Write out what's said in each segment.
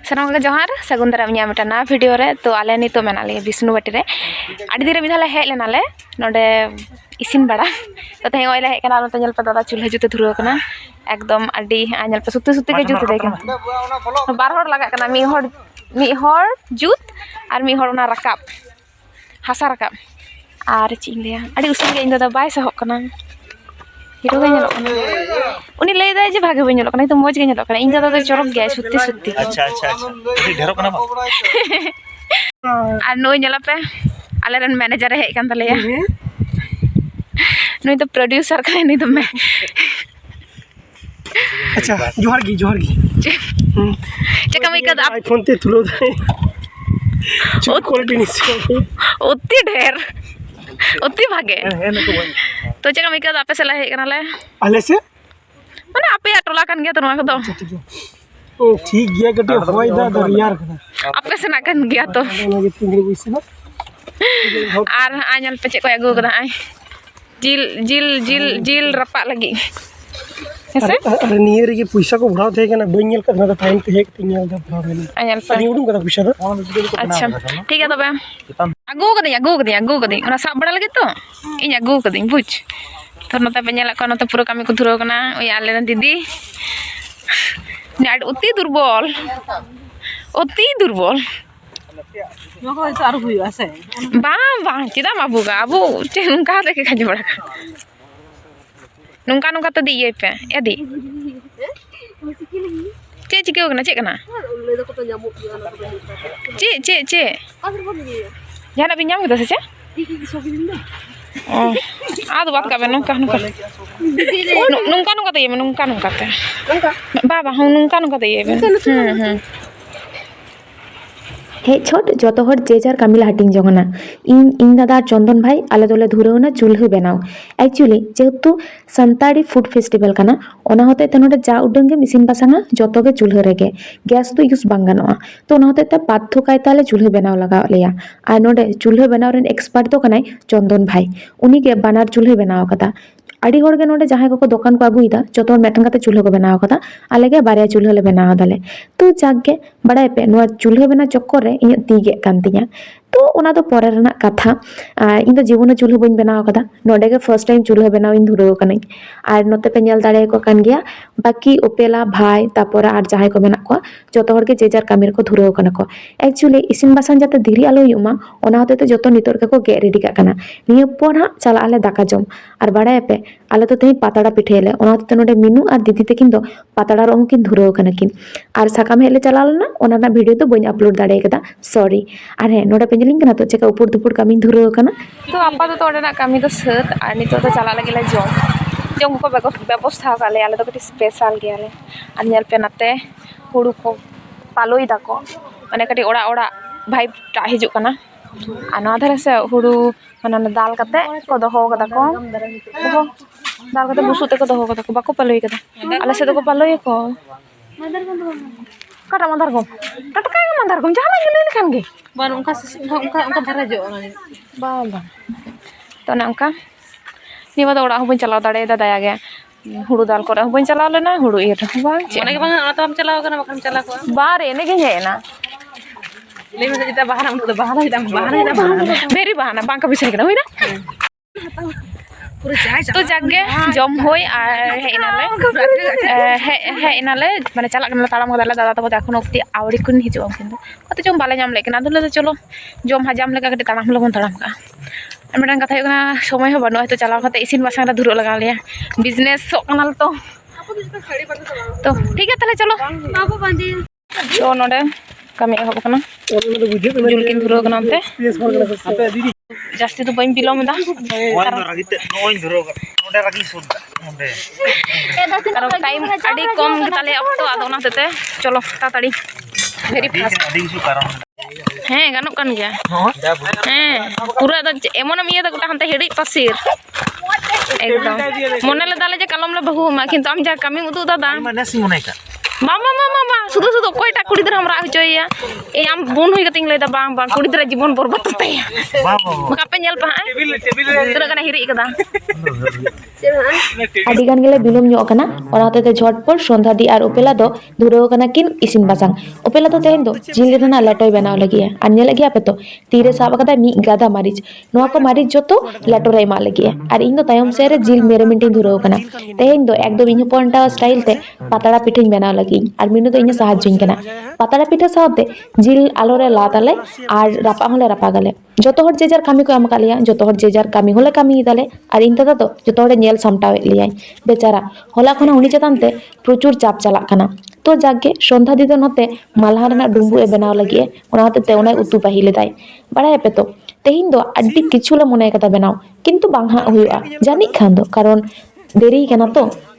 सामान के जोहार सगुन दारा मिया मिटा ना वीडियो रे तो आले नितो मेना ले विष्णु बाटी रे आडी दिरे मिधाले हेज लेना ले नोडे इसिन बड़ा तो तहे ओइले हेज कना नते पे दादा चूल्हा जुते धुरो कना एकदम आडी आñal पे सुते सुते के जुते दे कना बार हर लगा कना मी हर जुत और मी हर ना रकाब हासा रकाब और चिंगलिया आडी उसिन के इन दादा बाय सहब कना हिरो के ñelo कना उनी लई दाय जे भागे बñelo कना तो मौज के ñelo कना इन दादा तो चरक गया सुत्ती सुत्ती अच्छा अच्छा अच्छा ये ढेरो कना बा और नोई ñelo पे आले रन मैनेजर हेज कान तलेया नोई तो प्रोड्यूसर का नहीं तो मैं अच्छा जोहार गी चेका मैं कद आईफोन ते तुलो दाय चुप क्वालिटी निसे उतनी ढेर उतनी भागे तो चेका मैं कद आपे से हेज कना ले आले से माने आपे टोला कान गया तो नोआ कदो ओ ठीक गया कटे होय दा दरियार कना आपे से ना कान गया तो लगे तिंगरी बिसे ना और आñal पे चे को अगु कदा आई जिल रपा लगी ऐसे अरे नियर के पैसा को भराव थे कना बñel का ना टाइम पे हेक तिंगल दा भराव ले आñal पे उडुम कदा पैसा दा अच्छा ठीक है तबे अगु कदी ओना साब बड़ा लगी तो इन अगु कदी बुझ तो नते पे ñela को नते पूरा कमी को धुरो कना ओय आले रन दीदी नाड उती दुर्बल Mako itu aru huyu ase. Bang, kita mabuk abu, cek nungka deh kaji bora. Nungka tadi iya pe, ya di. Cek cikau kena cek kena. Cek. Jangan pinjam kita saja. Oh, aduh buat kapan nungka tadi ya nungka teh. Baba, nungka tadi ya. हे छोट जो हर जे jar कामिला हाटिंग जोगना इन दादा चंदन भाई आले दोले धुरेवना चूल्हा बनाव actually जेहेतु संताड़ी food festival काना ओना होते ते नोडे जा उडंगे मिसिन बासांगा जतो गे चूल्हा रेगे गैस तो यूज बांग गानोआ तो ओना होते ते बाध्य कायताले चूल्हा बनाव लगा लेया आ नोडे चूल्हा बनाव रेन एक्सपर्ट तो कनाय चंदन भाई उनी गे बानार चूल्हा बनाव कदा आड़ी होड़ गे नोडे जहां को दुकान को अगुईदा जतो मेटन काते चूल्हा को बनाव कदा आले गे बारिया चूल्हा ले बनाव दाले तो जागे बड़ाय पे नोआ चूल्हा बना चक्कर रे इन ती गे कान तिया तो ओना तो परे रना कथा इन तो जीवन चूल्हा बन बनाव कदा नोडे गे फर्स्ट टाइम चूल्हा बनाव इन धुरो कनाई आर नोते पे नेल दाड़े को कान गया बाकी उपेला भाई तापर आर जहां को मेना को जतो हर गे जेजार कामिर को धुरो कना को एक्चुअली इसिन बासान जाते धीरी आलो युमा ओना होते तो जतो नितोर के को गे रेडी का कना निय पर हा चला आले दाका जम आर बड़ाय पे आले तो तेही पातड़ा पिठेले ओना होते नोडे मिनू आर दीदी तकिन दो पातड़ा रो किन धुरो कना किन आर साकाम हेले चला लेना ओना ना वीडियो तो बइन अपलोड दाड़े कदा सॉरी आर हे नोडे पेंजलिंग कना तो चेका ऊपर दुपुर कामी धुरो कना तो आपा तो ओडे ना कामी तो सत आर नितो तो चला लगे जम को व्यवस्था काले आले तो कटी स्पेशल गेले आर नेल पे नाते हुड़ू को पालोई दाको माने कटी ओड़ा भाई टा हिजु कना आ नोआ धरे से हुड़ू माने दाल कते को दोहो कदा को दाल कते बुसुते को दोहो कदा को बाको पालोई कदा आले से तो को पालोई को कटा मंदार को टटका मंदार को जहां लगे लेखान गे Ban ungka barajo ngani. बाबा तो ना उनका निवा तो ओड़ा हबन चलाव दाड़े दा दया गे हुड़ू दाल को हबन चलाव लेना हुड़ू ईर बांग Mana ke bang atau am chala kana bakam chala ko. बार एने के हेना Le mesa kita bahana untuk bahana मेरी बहाना बांग का बिसर के होई ना pura jai तो जागे जम होई आर हे इनाले माने चला कनला ताड़ाम गदाला दादा तब एखन अब्दि आवड़ी कुन हिजु किंतु कत जम बाले जाम लेकिन आदुले तो चलो जम हजाम लेका कटे ताड़ाम लगन ताड़ाम का मेडन कथा हुना समय हो बनो तो चलाव खाते इसिन बासांग धुरो लगा लिया बिजनेस कनाल तो ठीक है ताले चलो तो नोडे कमी हो कना जुलकिन धुरो कना ते जास्ती तो बइन बिलोम दा कारण टाइम अड़ी कम ताले अक्तो आदो ना तेते चलो ताड़ी वेरी फास्ट हैं गानो कान गया हैं पूरा द एमन मिया द गोटा हनते हेडी पसीर एकदम मने ले दाले जे कलम ले बहु मा किंतु हम जा कमी उदु दादा माने सी मने का मामा मामा मामा सुधु सुधु कोई टा कुड़ी दरा हमरा होचोया ए आम बोन हुई कतिंग लेदा बांग बांग कुड़ी दरा जीवन बर्बाद तया मका पे नेल पा टेबिल तरा कना हिरी कदा ᱟᱹᱰᱤ ᱜᱟᱱ ᱜᱮᱞᱮ ᱵᱤᱞᱚᱢ ᱧᱚᱜ ᱠᱟᱱᱟ ᱚᱱᱟ ᱦᱚᱛᱮᱛᱮ ᱡᱷᱚᱴᱯᱚᱴ ᱥᱚন্ধ্যাদি ᱟᱨ ᱚᱯᱮᱞᱟ ᱫᱚ ᱫᱷᱩᱨᱟᱹᱣ ᱠᱟᱱᱟ ᱠᱤᱱ ᱤᱥᱤᱱ ᱵᱟᱥᱟᱝ ᱚᱯᱮᱞᱟ ᱫᱚ ᱛᱮᱦᱮᱧ ᱫᱚ ᱡᱤᱞ ᱨᱮᱱᱟᱜ ᱞᱮᱴᱚᱭ ᱵᱮᱱᱟᱣ ᱞᱟᱹᱜᱤᱫ ᱟᱨ ᱧᱮᱞᱮᱫ ᱜᱮᱭᱟ ᱯᱮ ᱛᱚ ᱛᱤᱨᱮ ᱥᱟᱵ ᱟᱠᱟᱫᱟ ᱢᱤᱫ ᱜᱟᱫᱟ ᱢᱟᱹᱨᱤᱪ ᱱᱚᱣᱟ ᱠᱚ ᱢᱟᱹᱨᱤᱪ ᱡᱚᱛᱚ ᱞᱮᱴᱚ ᱨᱮ ᱮᱢᱟᱜ ᱞᱟᱹᱜᱤᱫ ᱟᱨ ᱤᱧ ᱫᱚ ᱛᱟᱭᱚᱢ ᱥᱮᱫ ᱨᱮ ᱡᱤᱞ ᱢᱮᱨᱮᱢᱤᱴᱤᱧ ᱫᱷᱩᱨᱟᱹᱣ ᱠᱟᱱᱟ ᱛᱮᱦᱮᱧ ᱫᱚ ᱮᱠᱫᱚᱢ ᱤᱧ ᱦᱚᱯᱚᱱᱴᱟ ᱥᱴᱟᱭᱤᱞ ᱛᱮ ᱯᱟᱛᱲᱟ ᱯᱤᱴᱷᱟᱹᱧ ᱵᱮᱱᱟᱣ ᱞᱟᱹᱜᱤᱫ ᱟᱨ ᱢᱤᱱᱩ ᱫᱚ ᱤᱧ ᱥᱟᱦᱟᱡᱡᱚᱧ ᱠᱟᱱᱟ ᱯᱟᱛᱲᱟ ᱯᱤᱴᱷᱟᱹ ᱥᱟᱶᱛᱮ ᱡᱤᱞ ᱟᱞᱚ ᱨᱮ ᱞᱟᱫᱟᱞᱮ ᱟᱨ ᱨᱟᱯᱟᱜ ᱦᱚᱸᱞᱮ ᱨᱟᱯᱟᱜᱟᱞᱮ ᱡᱚᱛᱚ ᱦᱚᱲ ᱡᱮᱡᱟᱨ ᱠᱟᱹᱢᱤ ᱠᱚ ᱮᱢ ᱟᱠᱟᱫ ᱞᱮᱭᱟ ᱡᱚᱛᱚ ᱦᱚᱲ ᱡᱮᱡᱟᱨ ᱠᱟᱹᱢᱤ ᱦᱚᱸᱞᱮ ᱠᱟᱹᱢᱤᱭᱮᱫᱟᱞᱮ ᱟᱨ ᱤᱧ ᱫᱟᱫᱟ ᱫᱚ ᱡᱚᱛᱚ ᱦᱚᱲᱮ ᱧᱮᱞ ᱥᱟᱢᱴᱟᱣᱮᱫ ᱞᱮᱭᱟᱭ ᱵᱮᱪᱟᱨᱟ ᱦᱚᱞᱟ ᱠᱷᱚᱱᱟᱜ ᱩᱱᱤ ᱪᱮᱛᱟᱱ te প্রচুর চাপ চালাক কানা তো যাকে সন্ধ্যা দিতে নতে মালহা রেনাᱜ ডুম্বᱩ এ বেনাও লাগিয়ে ওনা হতেতে ওনাই উᱛᱩ ᱯᱟᱦᱤ ᱞᱮᱫᱟᱭ ᱵᱟᱲᱟᱭ ᱯᱮ ᱛᱚ ᱛᱮᱦᱤᱧ ᱫᱚ ᱟᱹᱰᱤ ᱠᱤᱪᱷᱩ ᱞᱮ ᱢᱚᱱᱮ ᱠᱟᱫᱟ ᱵᱮᱱᱟᱣ ᱠᱤᱱᱛᱩ ᱵᱟᱝ ᱦᱟᱸᱜ ᱦᱩᱭᱩᱜᱼᱟ ᱡᱟᱹᱱᱤᱡ ᱠᱷᱟᱱ ᱫᱚ ᱠᱟᱨᱚᱱ দেরি কেনা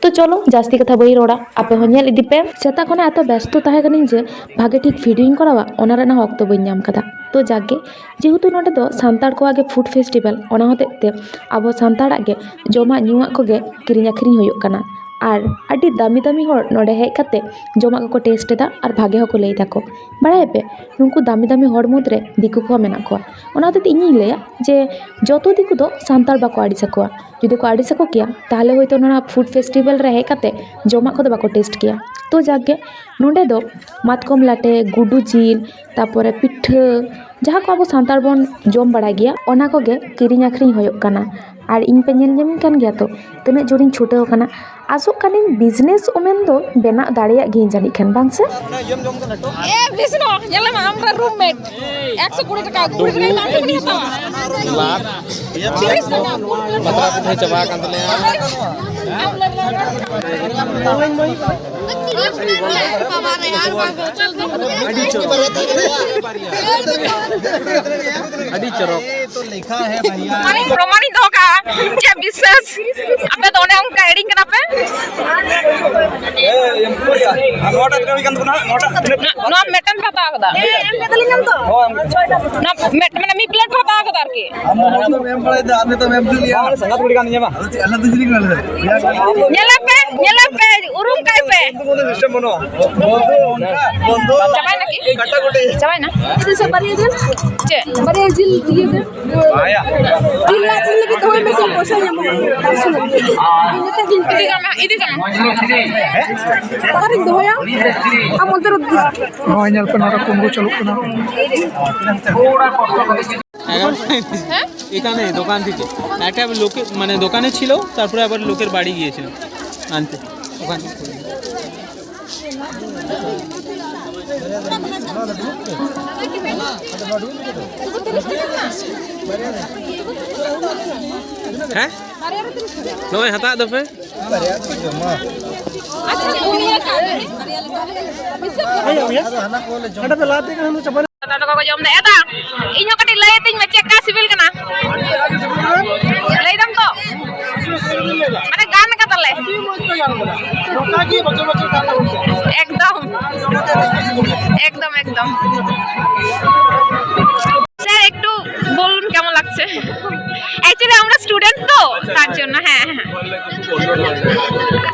তো চলো জাস্তি কথা বই রোড়া আপে হো ᱧᱮᱞ ᱤᱫᱤ ᱯᱮ ᱥᱮᱛᱟᱜ ᱠᱷᱚᱱᱟᱜ এত ব্যস্ত ᱛᱟᱦᱮᱸ ᱠᱟᱹᱱᱟᱹᱧ ᱡᱮ ᱵᱷᱟᱜᱮ ᱴᱷᱤᱠ ᱵᱷᱤᱰᱤᱭᱳᱧ ᱠᱚᱨᱟᱣᱟ ᱚᱱᱟ ᱨᱮᱱᱟᱜ ᱚᱠᱛᱚ ᱵᱟᱹᱧ ᱧᱟᱢ ᱠᱟᱫᱟ ᱛᱚ ᱡᱟᱜᱮ ᱡᱮᱦᱮᱛᱩ ᱱᱚᱰᱮ ᱫᱚ ᱥᱟᱱᱛᱟᱲ ᱠᱚᱣᱟᱜ ᱜᱮ ᱯᱷᱩᱰ ᱯᱷᱮᱥᱴᱤᱵᱮᱞ ᱚᱱᱟ ᱦᱚᱛᱮᱡ ᱛᱮ ᱟᱵᱚ ᱥᱟᱱᱛᱟᱲᱟᱜ ᱜᱮ ᱡᱚᱢᱟᱜ ᱧᱩᱣᱟᱜ ᱠᱚᱜᱮ ᱠᱤᱨᱤᱧ ᱟᱠᱷᱨᱤᱧ ᱦᱩᱭᱩᱜ ᱠᱟᱱᱟ ᱟᱨ ᱟᱹᱰᱤ ᱫᱟমি ᱫᱟমি ᱦᱚᱲ ᱱᱚᱰᱮ ᱦᱮᱡ ᱠᱟᱛᱮ ᱡᱚᱢᱟᱜ ᱠᱚᱠᱚ ᱴᱮᱥᱴ ᱮᱫᱟ ᱟᱨ ᱵᱷᱟᱜᱮ ᱦᱚᱸᱠᱚ ᱞᱟᱹᱭ ᱫᱟᱠᱚ ᱵᱟᱲᱟᱭ ᱯᱮ ᱱᱩᱠᱩ ᱫᱟমি ᱫᱟমি ᱦᱚᱲ ᱢᱩᱫᱽᱨᱮ ᱫᱤᱠᱩ ᱠᱚ ᱢᱮᱱᱟᱜ ᱠᱚᱣᱟ ᱚᱱᱟ ᱦᱚᱛᱮᱡ ᱛᱮ ᱤᱧᱤᱧ ᱞᱟᱹᱭᱟ ᱡᱮ ᱡᱚᱛᱚ ᱫᱤᱠᱩ ᱫᱚ ᱥᱟᱱᱛᱟᱲ ᱵᱟᱠᱚ ᱟᱹᱲᱤᱥ ᱟᱠᱚᱣᱟ ᱡᱩᱫᱤ ᱠᱚ ᱟᱹᱲᱤᱥ ᱟᱠᱚ ᱠᱮᱭᱟ ᱛᱟᱦᱞᱮ ᱦᱚᱭᱛᱳ ᱱᱚᱣᱟ ᱯᱷᱩᱰ ᱯᱷᱮᱥᱴᱤᱵᱮᱞ ᱨᱮ ᱦᱮᱡ ᱠᱟᱛᱮ ᱡᱚᱢᱟᱜ ᱠᱚᱫᱚ ᱵᱟᱠᱚ ᱴᱮᱥᱴ ᱠᱮᱭᱟ ᱛᱚ ᱡᱟᱜᱮ ᱱᱚᱰᱮ ᱫᱚ ᱢᱟᱛᱠᱚᱢ ᱞᱟᱴᱮ ᱜᱩᱰᱩ ᱡᱤᱞ ᱛᱟᱯᱚᱨᱮ ᱯᱤᱴᱷᱟᱹ ᱡᱟᱦᱟᱸ ᱠᱚ ᱟᱵᱚ ᱥᱟᱱᱛᱟᱲ ᱵᱚᱱ ᱡᱚᱢ ᱵᱟᱲᱟᱭ ᱜᱮᱭᱟ ᱚᱱᱟ ᱠᱚᱜᱮ ᱠᱤᱨᱤᱧ ᱟᱠᱷᱨᱤᱧ ᱦᱩᱭᱩᱜ ᱠᱟᱱᱟ ᱟᱨ ᱤᱧ ᱯᱮ ᱧᱮᱞ ᱧᱟᱢᱤᱧ ᱠᱟᱱ ᱜᱮᱭᱟ ᱛᱚ ᱛᱤᱱᱟᱹᱜ ᱡᱳᱨᱤᱧ ᱪᱷᱩᱴᱟᱹᱣ ᱠᱟᱱᱟ ᱟᱥᱚᱜ ᱠᱟᱹᱱᱟᱹᱧ ᱵᱤᱡᱽᱱᱮᱥ ᱳᱢᱮᱱ ᱫᱚ ᱵᱮᱱᱟᱣ ᱫᱟᱲᱮᱭᱟᱜ ᱜᱤᱭᱟᱹᱧ ᱡᱟᱹᱱᱤᱡ ᱠᱷᱟᱱ ᱵᱟᱝ ᱥᱮ ए Vishnu ñela ma amra roommate 120 টাকা 20 টাকা দাম করে হাতাwa लाभ 30 টাকা पतरा पिठे चबा कान तले अडी चरक तो लिखा है भैया माने प्रमाणित होगा जे विशेष आपे तो ओने उनका एडिंग कना पे नो मेटन पता आगदा ना मेट माने मी प्लेट पता आगदा आरकी मेम पड़े थे आपने तो मेम जो लिया संगत गुड़ी का नहीं है अल्लाह तो जिरी कर दे nyala pe urung kai pe system बनो बंदो चाबाय ना की कट्टा गुटी चाबाय ना itu sabari jil चे bari jil diye de आया illa lagi to hoy mesin posa ya mo ini ta jil idi kama karing do ya amon ter हाँ ᱧᱮᱞ ᱯᱮ ᱱᱚᱰᱮ ᱠᱩᱢᱵᱽᱲᱩ ᱪᱟᱹᱞᱩᱜ ᱠᱟᱱᱟ এখানে দোকান থেকে একটা লোকে মানে দোকানে ছিল তারপরে আবার লোকের বাড়ি গিয়েছিল আনতে ওখান থেকে হ্যাঁ নয় হাতা দফে ᱟᱫᱚ ᱯᱮ ᱞᱟᱫᱮ ᱠᱟᱱᱟ ᱫᱚ ᱪᱟᱵᱟ tata ko jom da eta inyo kati lay ting me check ka civil kana lay dam to mane gan ka tale ekdom sir একটু বলুন কেমন লাগছে অ্যাকচুয়ালি আমরা স্টুডেন্ট তো তার জন্য হ্যাঁ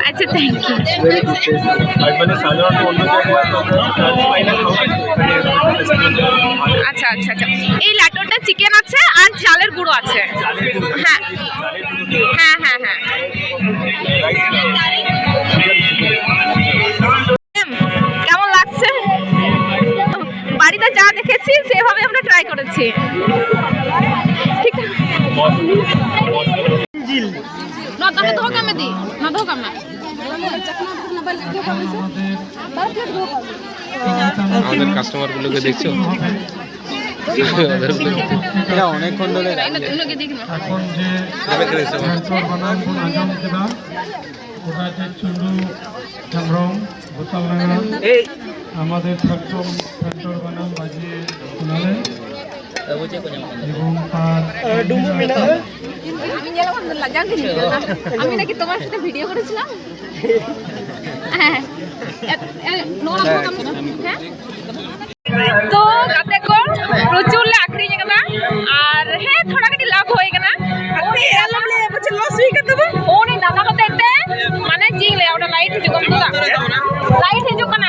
আচ্ছা থ্যাংক ইউ আচ্ছা আচ্ছা আচ্ছা এই লাটোটা চিকেন আছে আর চালের গুঁড়ো আছে হ্যাঁ হ্যাঁ হ্যাঁ হ্যাঁ কেমন লাগছে বাড়িতে যা দেখেছি সেভাবে আমরা ট্রাই করেছি ঠিক আছে না তবে তো কামে দি না তো কামে আমাদের কাস্টমারগুলোকে দেখছো এরা অনেকক্ষণ ধরে এখন যে সেন্সর বানান আঞ্জম কেদা ওটা যে চুন্ডু হেমব্রম গোসালডাঙ্গা আমাদের সেন্সর বানান বাজিয়ে শোনালেন এবং তার ডুমু মিনা আমি গেলাম লাগা কি আমি নাকি তোমার সাথে ভিডিও করেছিলাম হ্যাঁ तो गाते को प्रचुर ले आखरी जगह और है थोड़ा कटी लाभ होए कना ओने एलम ले बच्चे लॉस हुई करते ओने दादा को देते माने जी ले ओटा लाइट हिजु कम लाइट हिजु कना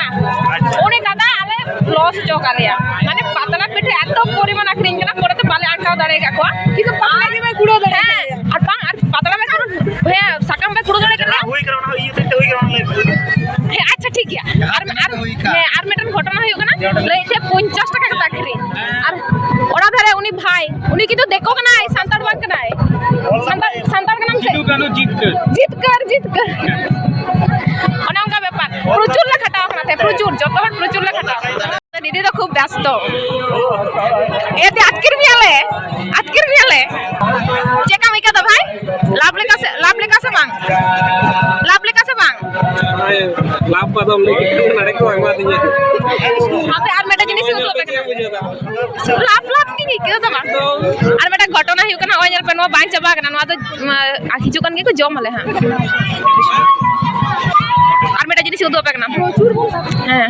লস চকালিয়া মানে পাতলা পিঠে এত পরিমাণ আখরিং কেনা পরে তো বালে আটকাও দাঁড়িয়ে গেকো কিন্তু পাতলা দিবে গুঁড়ো দাঁড়িয়ে হ্যাঁ আর বাং আর পাতলা বে গুঁড়ো হ্যাঁ সাকাম বে গুঁড়ো দাঁড়িয়ে কেনা ᱦᱩᱭ ᱠᱟᱱᱟ ᱚᱱᱟ ᱤᱭᱟᱹ ᱛᱮ ᱦᱩᱭ ᱠᱟᱱᱟ ᱞᱟᱹᱭ হ্যাঁ আচ্ছা ঠিক গিয়া আর হ্যাঁ আর মেটান ঘটনা হইও না লইতে 50 টাকা করে আখরিং আর ওরা ধরে উনি ভাই উনি কিন্তু দেখো না সান্তার বাগ না সান্তার का नाम से জিতকর অনেক অঙ্কা ব্যাপার প্রচুর লে খাটাও না প্রচুর যত হট প্রচুর লে খাটাও দিদি তো খুব ব্যস্ত এতে আজকের বিয়ালে যে কামাই কাদা ভাই লাভ লেখা আছে বাং লাভ বাদাম লেগে নারে কো আগবা দিন আপনি আর মেটা জিনিস উঠো লাভ কি কেউ তো আর মেটা ঘটনা হিউ কেন ওই পে নো বাই চাবা কেন নো তো হিজু কান কে জম হলে হ্যাঁ আর মেটা জিনিস উঠো পে কেন প্রচুর হ্যাঁ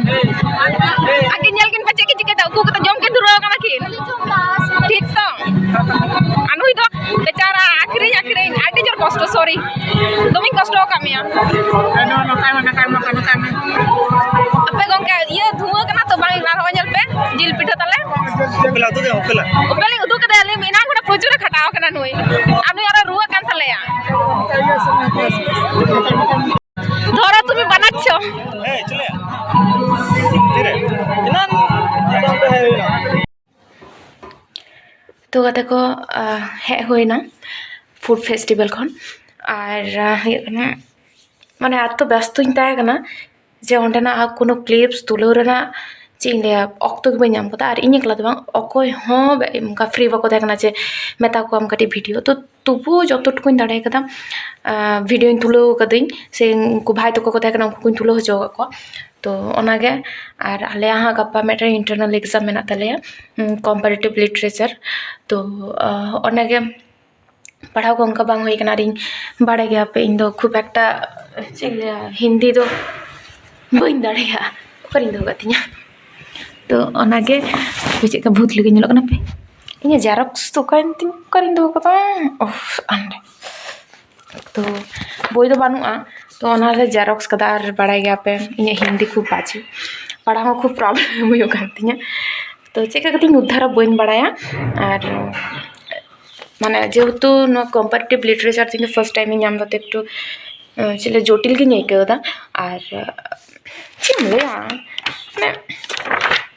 আগে নেল কিন পাচে কি চিকে দাও কো তো জম কে দুরো কেন কি ঠিক তো আনুই তো বেচারা আখরি আইটি জোর কষ্ট সরি তুমি কষ্ট Kamiya apa gongke iya dhua kana to bang lar ho nyal pe jil pitha tale ᱚᱯᱮᱞᱟ ᱛᱚ ᱫᱮ ᱚᱯᱮᱞᱟ opeli udu kada ali mina guna projur khatao kana nui anu ara ruwa kan thale ya dhora tumi banaccho ᱦᱮᱸ ᱪᱮᱞᱮ ᱛᱤᱨᱮ ᱤᱱᱟᱱ तो गाते को hedge होना food festival खन और माने आज तो व्यस्तुन तहना जे अंडेना कोनो क्लिप्स तुलो रेना चीन लिया अक्तो के बयाम कदा और इन्हीं कला अकोय उनका फ्री बाको देखना जे मेता को हम कटी वीडियो तो तबु जतटुकुन दाड़े कदा वीडियो तुलो कदिन से उनको भाई तक को देखना उनको तुलो हजो को तो ओनागे और आले यहाँ गप्पा मेटे इंटरनल एग्जाम मेना तले कॉम्परेटिव लिटरेचर तो ओनागे पढ़ाओ को उनका बांग होई कना रिंग बाड़े गया पे इन दो खूब एकटा हिंदी दो बइन दाड़ेया करिंग दो गतिया तो ओनागे बुझे का भूत लगे निलो कना पे इने जेरॉक्स तो करिंग दो कता ओफ अंडे तो बोई तो बानुआ तो ओनारे जेरॉक्स कदा और बाड़े गया पे इने हिंदी खूब बाजी पढ़ाओ खूब प्रॉब्लम हुई कातिया तो चेका कतिंग उद्धार बइन बाड़ाया और माने जेहेतु no comparative literature thing first time in नाम दते एकटू चले जटिल गे आइकादा और चिमलेया माने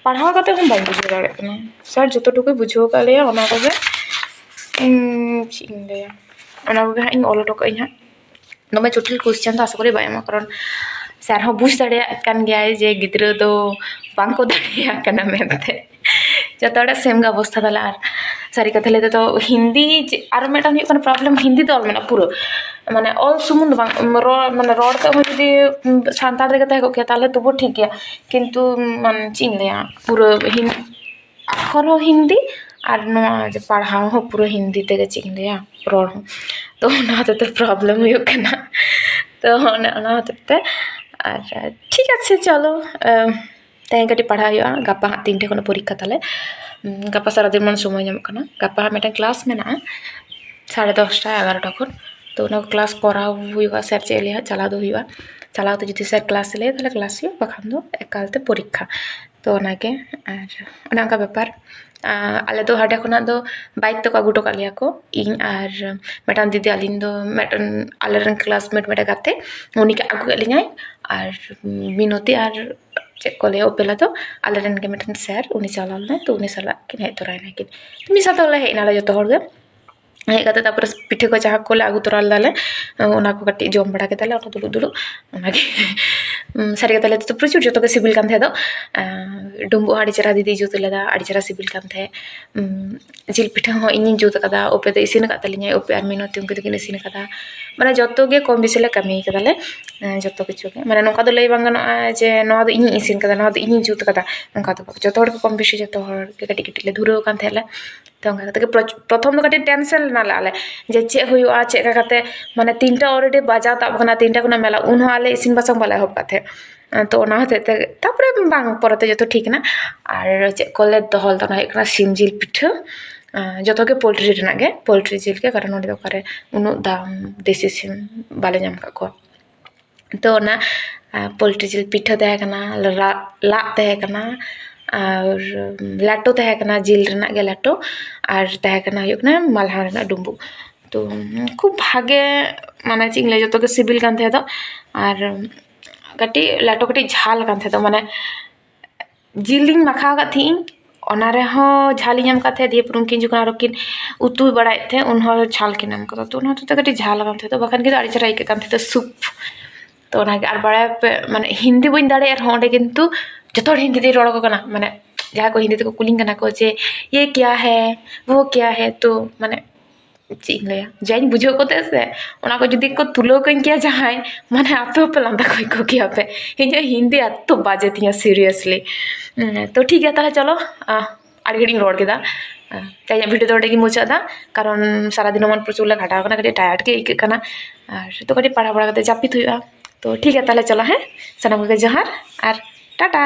पढ़ाओ कते हम बाई बुझे दाड़े कना सर जतटुकु बुझो कालेया ओना कोगे चिमलेया ओना कोगे इन ऑल टोक इन नमे जटिल क्वेश्चन तो आशा करी बायमा कारण सर हो बुझ दाड़े कान गया जे गिद्रा दो बांको दाड़े कना मेनते जतोड़ा सेम का अवस्था दला सारी कथा लेते तो हिंदी और मेटा प्रॉब्लम हिंदी तो मेना पूरा माने ऑल सुमुन माने रोड तो जदि सानतार देगे तहे को ताले तबु ठीक गया किंतु माने चिन लेया पूरा अक्षर हो हिंदी और नोआ जे पढ़ाओ हो पूरा हिंदी तेगे चिन लेया रोड हो तो ना तो प्रॉब्लम हुई कना तो ना होते और ठीक है चलो तें कटी पढ़ाई गपा 3 को परीक्षा ताले गपा सारा दिन मन समय नामकना गपा मेटा क्लास में 10:30 11टा खन तो ना क्लास कराव हुआ सर चेलिया चला दो हुआ चला तो जुदी सर क्लास ले ताले क्लास हुआ बखान दो एकालते परीक्षा तो ओनागे और ओना बेपार आले दो हाडे खना दो बाइक तो आगू टो कालिया को इन और मेटान दीदी आलिन दो मेटान आलेरन क्लासमेट मेटा गाते उनी के आगू गलियाय और मिनती और चेक को ले ओपेला तो आलेरन के मेटन सर उनी चलालने तो उनी सला किन हे तोरायना किन तो मिसा तो ले हेनाला जतो हरगे हे गाते तापर पिठे को जहा को ले आगू तोराल दाले ओना को कटी जम बड़ा के दाले ओना दुलु ओनागे सारी कथा लेते तो प्रचुर जतो के सिविल कान थे दो डुम्बु आड़ी चरा दीदी जुत लेदा आड़ी चरा सिविल कान थे जिल पिठा हो इन जुत कदा ओपे तो इसिन काता लिnya ओपे आर मिनती उनके तो किन इसिन कदा माने जतो गे कम बिसले कमी कदाले जतो किछु के माने नोका दो लई बांगनो जे नोआ दो इन इसिन कदा नोआ दो इन जुत कदा नोका तो जतो हर कम बिसि जतो हर के कटी कटी ले धुरो कान थेले तो ओंका के प्रथम तो कटी टेंशन ना लाले जे चे हुआ चे काते माने 3टा ऑलरेडी बाजा ताब कना 3टा कोना मेला उन आले इसिन बासंग बाला होब काथे तो ओना होते तापरे बांग परते जतो ठीक ना और चे कोले दहल तो ना एकना सिम जिल पिठा जतो के पोल्ट्री रेना गे पोल्ट्री जिल के कारण ओडे करे उनु दाम देसी सिम बाले नाम का को तो ना पोल्ट्री जिल पिठा दे कना ला दे कना और लाटो तहे कना जिल रेना गे लाटो और तहे कना हुयुक कना मालहा रेना डुम्बुग तो खूब भागे माने चीज ले जो के सिबिल कान थे तो और कटी लाटो कटी झाल कान थे तो माने जिलिंग माखा का थी ओना रे हो झाली नाम का थे दिए पर उनकिन जुकना रकिन उतु बड़ाए थे उन हो झाल के नाम का तो उन तो कटी झाल कान थे तो बखन के आड़ी चराई के कान थे तो सूप तो ओना और बड़ा पे माने हिंदी बइन दाड़े और होंडे किंतु जतो हिंदी दे रोड़ को कना माने जहाँ को हिंदी ते को कुलिंग कना को जे ये क्या है वो क्या है तो माने चीज ले जाइन बुझो को से ओना को जुदी को तुलो कन किया जहां माने आपे पे लंदा कोई को किया पे हिंदी हिंदी तो बाजे थिया सीरियसली तो ठीक है ताले चलो आड़ी घड़ी रोड केदा ताया वीडियो तो की मुचा दा कारण सारा दिन मन प्रचुर घाटा कना कटी टायर्ड के इक कना और तो कटी पढ़ा पढ़ा जापित हुआ तो ठीक है ताले चलो हैं सनम के जोहार और टाटा।